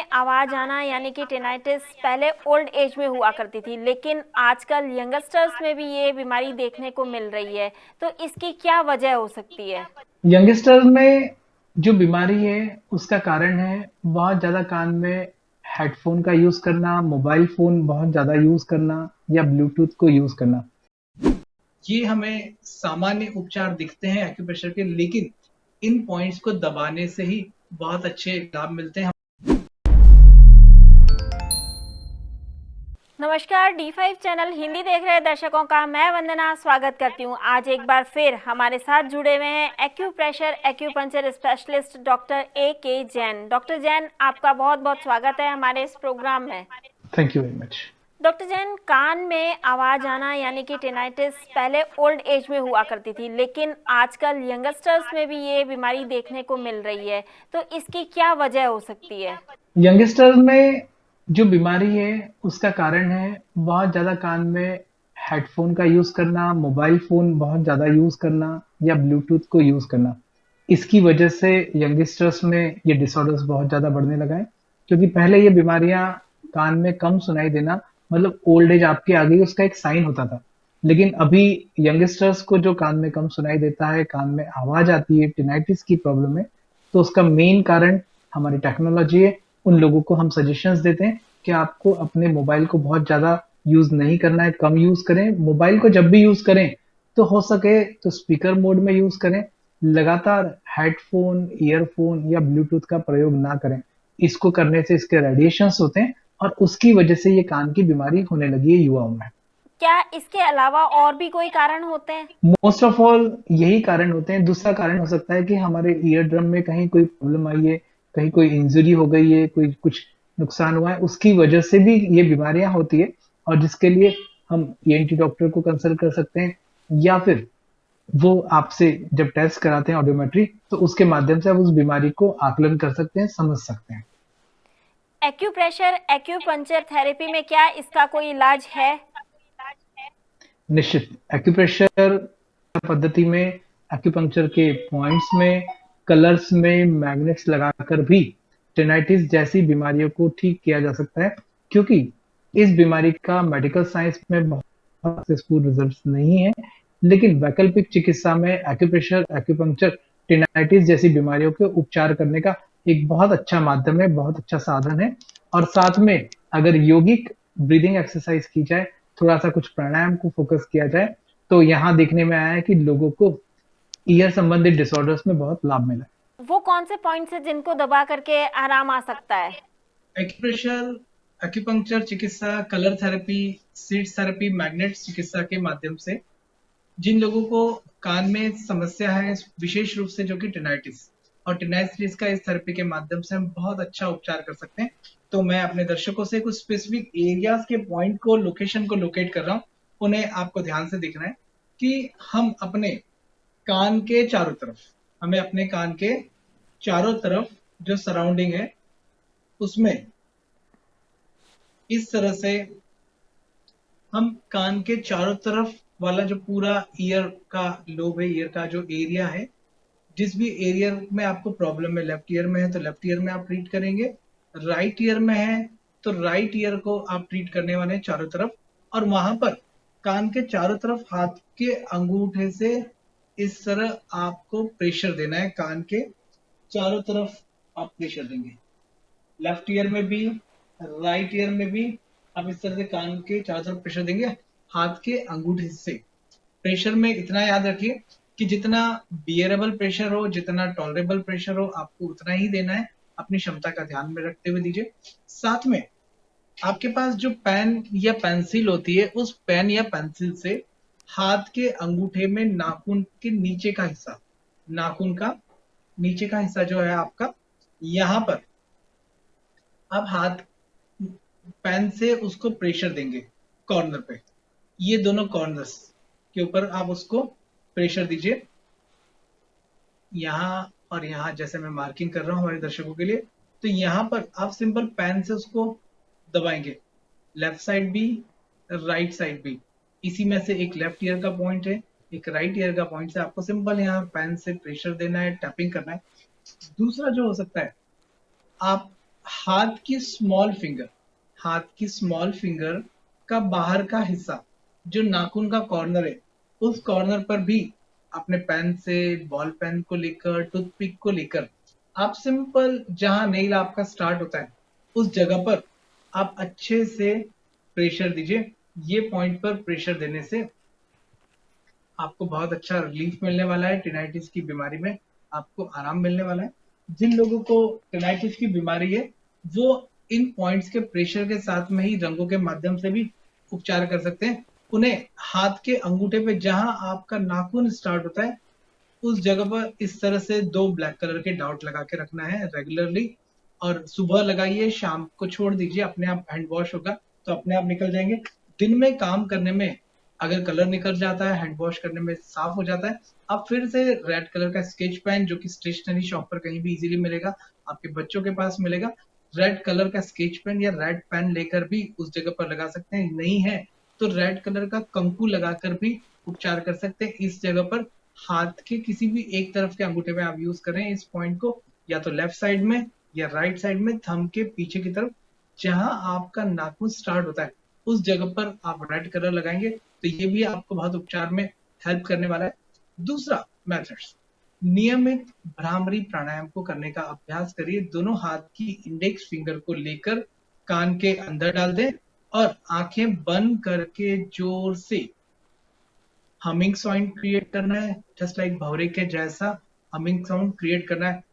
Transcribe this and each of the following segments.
में आवाज आना यानी कि टिनाइटिस पहले ओल्ड एज में हुआ करती थी, लेकिन आजकल यंगस्टर्स में भी ये बीमारी देखने को मिल रही है। तो इसकी क्या वजह हो सकती है? यंगस्टर में जो बीमारी है उसका कारण है बहुत ज़्यादा कान में हेडफोन का यूज़ करना, मोबाइल फ़ोन बहुत ज़्यादा यूज़ करना या ब्लूटूथ को यूज़ करना। ये हमें सामान्य उपचार दिखते हैं एक्यूप्रेशर के, लेकिन इन पॉइंट्स को दबाने से ही बहुत अच्छे लाभ मिलते हैं। नमस्कार, D5 चैनल हिंदी देख रहे दर्शकों का मैं वंदना स्वागत करती हूँ। आज एक बार फिर हमारे साथ जुड़े हुए हैं acupressure acupuncture specialist doctor A.K. Jain. Doctor Jain, आपका बहुत बहुत स्वागत है हमारे इस प्रोग्राम में। Thank you very much. Doctor Jain, कान में आवाज आना यानी कि टिनाइटिस पहले ओल्ड एज में हुआ करती थी, लेकिन आजकल यंगस्टर्स में भी ये बीमारी देखने को मिल रही है। तो इसकी क्या वजह हो सकती है? यंगस्टर में जो बीमारी है उसका कारण है बहुत ज़्यादा कान में हेडफोन का यूज़ करना, मोबाइल फ़ोन बहुत ज़्यादा यूज़ करना या ब्लूटूथ को यूज़ करना। इसकी वजह से यंगस्टर्स में ये डिसऑर्डर्स बहुत ज़्यादा बढ़ने लगा है, क्योंकि पहले ये बीमारियां कान में कम सुनाई देना मतलब ओल्ड एज आपकी आ गई उसका एक साइन होता था। लेकिन अभी यंगस्टर्स को जो कान में कम सुनाई देता है, कान में आवाज आती है, टिनाइटिस की प्रॉब्लम है, तो उसका मेन कारण हमारी टेक्नोलॉजी है। उन लोगों को हम सजेशंस देते हैं कि आपको अपने मोबाइल को बहुत ज़्यादा यूज़ नहीं करना है, कम यूज़ करें। मोबाइल को जब भी यूज़ करें तो हो सके तो स्पीकर मोड में यूज़ करें। लगातार हेडफ़ोन, ईयरफ़ोन या ब्लूटूथ का प्रयोग ना करें। इसको करने से इसके रेडिएशंस होते हैं और उसकी वजह से ये कान की बीमारी होने लगी है युवाओं में। क्या इसके अलावा और भी कोई कारण होते हैं? मोस्ट ऑफ ऑल यही कारण होते हैं। दूसरा कारण हो सकता है कि हमारे ईयर ड्रम में कहीं कोई प्रॉब्लम आई है, कहीं कोई इंजरी हो गई है, कोई कुछ नुकसान हुआ है, उसकी वजह से भी ये बीमारियां होती है और जिसके लिए हम ईएनटी डॉक्टर को कंसल्ट कर सकते हैं या फिर वो आपसे जब टेस्ट कराते हैं ऑडियोमेट्री तो उसके माध्यम से आप उस बीमारी को आकलन कर सकते हैं, समझ सकते हैं। एक्यूप्रेशर एक्यूपंक्चर थेरेपी में क्या इसका कोई इलाज है? निश्चित एक्यूप्रेशर पद्धति में एक्यूपंक्चर के पॉइंट्स में, कलर्स में मैग्नेट्स लगाकर भी टेनाइटिस जैसी बीमारियों को ठीक किया जा सकता है, क्योंकि इस बीमारी का मेडिकल साइंस में बहुत सक्सेसफुल रिजल्ट नहीं है। लेकिन वैकल्पिक चिकित्सा में एक्यूप्रेशर एक्यूपंक्चर टेनाइटिस जैसी बीमारियों के उपचार करने का एक बहुत अच्छा माध्यम है, बहुत अच्छा साधन है। और साथ में अगर यौगिक ब्रीदिंग एक्सरसाइज की जाए, थोड़ा सा कुछ प्राणायाम को फोकस किया जाए, तो यहाँ देखने में आया है कि लोगों को ईयर संबंधित डिसऑर्डर्स में बहुत लाभ मिला है। वो कौन से पॉइंट्स हैं जिनको दबा करके आराम आ सकता है? एक्यूप्रेशर एक्यूपंक्चर चिकित्सा, colour therapy, seeds therapy, magnets चिकित्सा के माध्यम से जिन लोगों को कान में समस्या है, विशेष रूप से जो कि टिनाइटिस और टिनाइटिस का, इस थेरेपी के माध्यम से हम बहुत अच्छा उपचार कर सकते हैं। तो मैं अपने दर्शकों से कुछ स्पेसिफिक एरियाज के पॉइंट को, लोकेशन को लोकेट कर रहा हूँ। उन्हें आपको ध्यान से देखना है कि हम अपने कान के चारों तरफ, हमें अपने कान के चारों तरफ जो सराउंडिंग है उसमें इस तरह से हम कान के चारों तरफ वाला जो पूरा ईयर का लोब है, ईयर का जो एरिया है, जिस भी एरिया में आपको प्रॉब्लम है, लेफ्ट ईयर में है तो लेफ्ट ईयर में आप ट्रीट करेंगे, राइट ईयर में है तो राइट ईयर को आप ट्रीट करने वाले हैं चारों तरफ। और वहां पर कान के चारों तरफ हाथ के अंगूठे से इस तरह आपको प्रेशर देना है, कान के चारों तरफ आप प्रेशर देंगे, लेफ्ट ईयर में भी राइट ईयर में भी। आप इस तरह से कान के चारों तरफ प्रेशर देंगे हाथ के अंगूठे से। प्रेशर में इतना याद रखिए कि जितना बियरेबल प्रेशर हो, जितना टॉलरेबल प्रेशर हो, आपको उतना ही देना है। अपनी क्षमता का ध्यान में रखते हुए दीजिए। साथ में आपके पास जो पेन या पेंसिल होती है, उस पेन या पेंसिल से हाथ के अंगूठे में नाखून के नीचे का हिस्सा, नाखून का नीचे का हिस्सा जो है आपका, यहाँ पर आप हाथ पेन से उसको प्रेशर देंगे कॉर्नर पे। ये दोनों कॉर्नर्स के ऊपर आप उसको प्रेशर दीजिए, यहाँ और यहाँ, जैसे मैं मार्किंग कर रहा हूँ हमारे दर्शकों के लिए। तो यहाँ पर आप सिंपल पेन से उसको दबाएंगे, लेफ्ट साइड भी राइट साइड भी। इसी में से एक लेफ्ट ईयर का पॉइंट है, एक राइट ईयर का पॉइंट है। आपको सिंपल यहाँ पेन से प्रेशर देना है, टैपिंग करना है। दूसरा जो हो सकता है, आप हाथ की स्मॉल फिंगर, हाथ की स्मॉल फिंगर का बाहर का हिस्सा, जो नाखून का कॉर्नर है, उस कॉर्नर पर भी अपने पेन से, बॉल पेन को लेकर, टूथपिक को लेकर आप सिंपल जहां नेल आपका स्टार्ट होता है उस जगह पर आप अच्छे से प्रेशर दीजिए। ये पॉइंट पर प्रेशर देने से आपको बहुत अच्छा रिलीफ मिलने वाला है। टिनाइटिस की बीमारी में आपको आराम मिलने वाला है। जिन लोगों को टिनाइटिस की बीमारी है वो इन पॉइंट्स के प्रेशर के साथ में ही रंगों के माध्यम से भी उपचार कर सकते हैं। उन्हें हाथ के अंगूठे पे जहां आपका नाखून स्टार्ट होता है उस जगह पर इस तरह से 2 ब्लैक कलर के डॉट लगा के रखना है रेगुलरली, और सुबह लगाइए, शाम को छोड़ दीजिए, अपने आप हैंड वॉश होगा तो अपने आप निकल जाएंगे। दिन में काम करने में अगर कलर निकल जाता है, हैंड वॉश करने में साफ हो जाता है, आप फिर से रेड कलर का स्केच पेन, जो कि स्टेशनरी शॉप पर कहीं भी इजीली मिलेगा, आपके बच्चों के पास मिलेगा, रेड कलर का स्केच पेन या रेड पेन लेकर भी उस जगह पर लगा सकते हैं। नहीं है तो रेड कलर का कंकु लगाकर भी उपचार कर सकते हैं। इस जगह पर हाथ के किसी भी एक तरफ के अंगूठे में आप यूज करें इस पॉइंट को, या तो लेफ्ट साइड में या राइट साइड में, थंब के पीछे की तरफ जहां आपका नाखून स्टार्ट होता है उस जगह पर आप रेड कलर लगाएंगे तो ये भी आपको बहुत उपचार में हेल्प करने वाला है। दूसरा मेथड्स, नियमित भ्रामरी प्राणायाम को करने का अभ्यास करिए। दोनों हाथ की इंडेक्स फिंगर को लेकर कान के अंदर डाल दें और आंखें बंद करके जोर से हमिंग साउंड क्रिएट करना है, जस्ट लाइक भौरे के जैसा हमिंग साउंड क्रिएट करना है।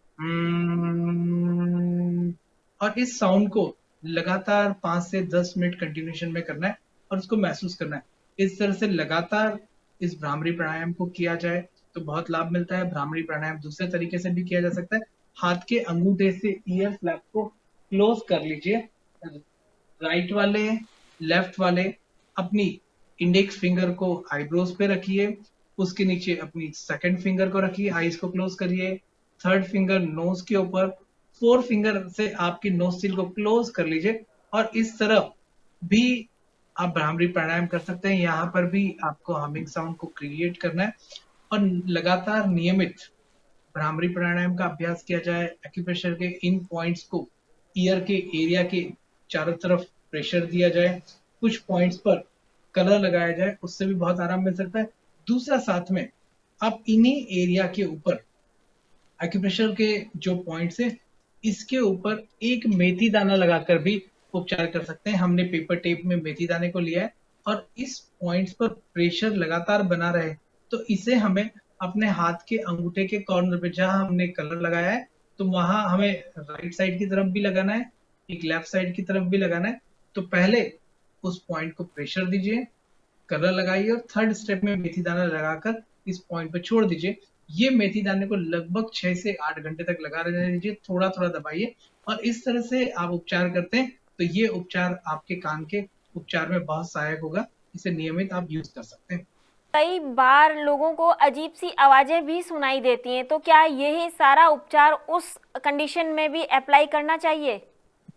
और इस साउंड को लगातार 5 से 10 मिनट कंटिन्यूशन में करना है और उसको महसूस करना है। इस तरह से लगातार इस भ्रामरी प्राणायाम को किया जाए तो बहुत लाभ मिलता है। भ्रामरी प्राणायाम दूसरे तरीके से भी किया जा सकता है। हाथ के अंगूठे से ईयर फ्लैप को क्लोज कर लीजिए, राइट वाले, लेफ्ट वाले अपनी इंडेक्स फिंगर को आईब्रोज पे रखिए, उसके नीचे अपनी सेकंड फिंगर को रखिए, आईज को क्लोज करिए, थर्ड फिंगर नोज के ऊपर, फोर फिंगर से आपकी नोस्ट्रिल को क्लोज कर लीजिए और इस तरह भी आप भ्रामरी प्राणायाम कर सकते हैं। यहाँ पर भी आपको हमिंग साउंड को क्रिएट करना है और लगातार नियमित भ्रामरी प्राणायाम का अभ्यास किया जाए। एक्यूप्रेशर के इन पॉइंट्स को ईयर के एरिया के चारों तरफ प्रेशर दिया जाए, कुछ पॉइंट्स पर कलर लगाया जाए, उससे भी बहुत आराम मिल सकता है। दूसरा, साथ में आप इन्हीं एरिया के ऊपर एक्यूप्रेशर के जो पॉइंट्स है इसके ऊपर एक मेथी दाना लगाकर भी उपचार कर सकते हैं। हमने पेपर टेप में मेथी दाने को लिया है और इस पॉइंट्स पर प्रेशर लगातार बना रहे तो इसे हमें अपने हाथ के अंगूठे के कॉर्नर पे जहां हमने कलर लगाया है तो वहां हमें राइट साइड की तरफ भी लगाना है, एक लेफ्ट साइड की तरफ भी लगाना है। तो पहले उस पॉइंट को प्रेशर दीजिए, कलर लगाइए और थर्ड स्टेप में मेथी दाना लगाकर इस पॉइंट पर छोड़ दीजिए। ये मेथी दाने को लगभग 6 से 8 घंटे तक लगा रहने दीजिए, थोड़ा थोड़ा दबाइए और इस तरह से आप उपचार करते हैं तो ये उपचार आपके कान के उपचार में बहुत सहायक होगा। इसे नियमित आप यूज कर सकते हैं। कई बार लोगों को अजीब सी आवाजें भी सुनाई देती हैं, तो क्या यही सारा उपचार उस कंडीशन में भी अप्लाई करना चाहिए?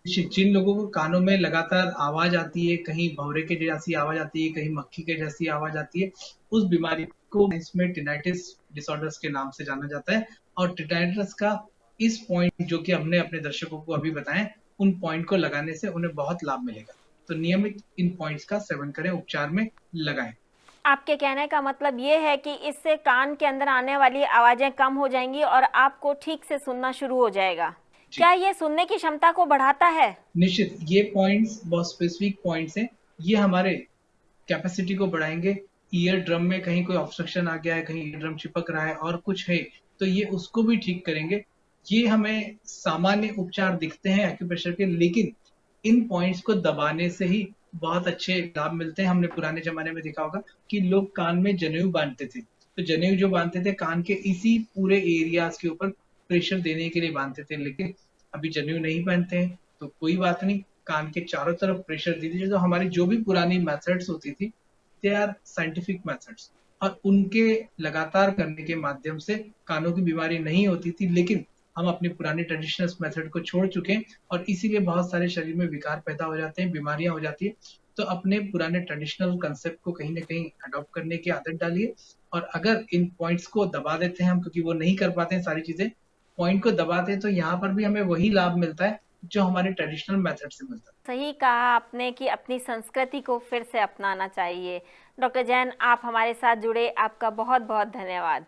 जिन लोगों को कानों में लगातार आवाज आती है, कहीं भौरे के जैसी आवाज आती है, कहीं मक्खी के जैसी आवाज आती है, उस बीमारी को इसमें टिनाइटिस डिसऑर्डर्स के नाम से जाना जाता है। और टिनाइटिस का इस पॉइंट जो कि हमने अपने दर्शकों को अभी बताएं, उन पॉइंट को लगाने से उन्हें बहुत लाभ मिलेगा। तो नियमित इन पॉइंट्स का सेवन करें, उपचार में लगाएं। आपके कहने का मतलब ये है कि इससे कान के अंदर आने वाली आवाजें कम हो जाएंगी और आपको ठीक से सुनना शुरू हो जाएगा। क्या ये सुनने की क्षमता को बढ़ाता है? निश्चित, ये पॉइंट्स बहुत स्पेसिफिक पॉइंट्स हैं। ये हमारे कैपेसिटी को बढ़ाएंगे। ईयर ड्रम में कहीं कोई ऑब्स्ट्रक्शन आ गया है, कहीं ईयर ड्रम चिपक रहा है और कुछ है तो ये उसको भी ठीक करेंगे। ये हमें सामान्य उपचार दिखते हैं एक्यूप्रेशर के, लेकिन इन पॉइंट्स को दबाने से ही बहुत अच्छे लाभ मिलते हैं। हमने पुराने जमाने में देखा होगा कि लोग कान में जनेऊ बांधते थे, तो जनेऊ जो बांधते थे कान के इसी पूरे एरियाज के ऊपर प्रेशर देने के लिए बांधते थे, लेकिन अभी जनेऊ नहीं पहनते हैं तो कोई बात नहीं, कान के चारों तरफ प्रेशर दे दीजिए। तो हमारी जो भी पुरानी मेथड्स होती थी दे आर साइंटिफिक मेथड्स और उनके लगातार करने के माध्यम से कानों की बीमारी नहीं होती थी, लेकिन हम अपनी पुरानी ट्रेडिशनल मेथड को छोड़ चुके हैं और इसीलिए बहुत सारे शरीर में विकार पैदा हो जाते हैं, बीमारियां हो जाती है। तो अपने पुराने ट्रेडिशनल कंसेप्ट को कहीं ना कहीं अडॉप्ट करने की आदत डालिए और अगर इन पॉइंट्स को दबा देते हैं हम, क्योंकि वो नहीं कर पाते हैं सारी चीजें, पॉइंट को दबाते हैं तो यहाँ पर भी हमें वही लाभ मिलता है जो हमारे ट्रेडिशनल मेथड से मिलता है। सही कहा आपने कि अपनी संस्कृति को फिर से अपनाना चाहिए। डॉक्टर जैन, आप हमारे साथ जुड़े, आपका बहुत बहुत धन्यवाद।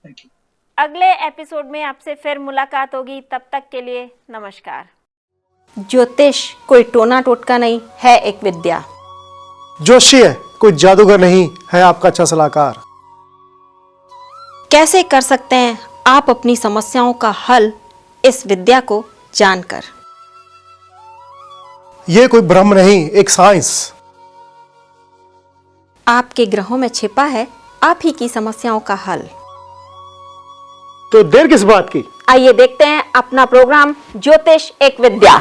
Thank you. अगले एपिसोड में आपसे फिर मुलाकात होगी, तब तक के लिए नमस्कार। ज्योतिष कोई टोना टोटका नहीं है, एक विद्या। जोशी है कोई जादूगर नहीं है, आपका अच्छा सलाहकार। कैसे कर सकते हैं आप अपनी समस्याओं का हल इस विद्या को जानकर? ये कोई भ्रम नहीं, एक साइंस। आपके ग्रहों में छिपा है आप ही की समस्याओं का हल। तो देर किस बात की? आइए देखते हैं अपना प्रोग्राम ज्योतिष एक विद्या।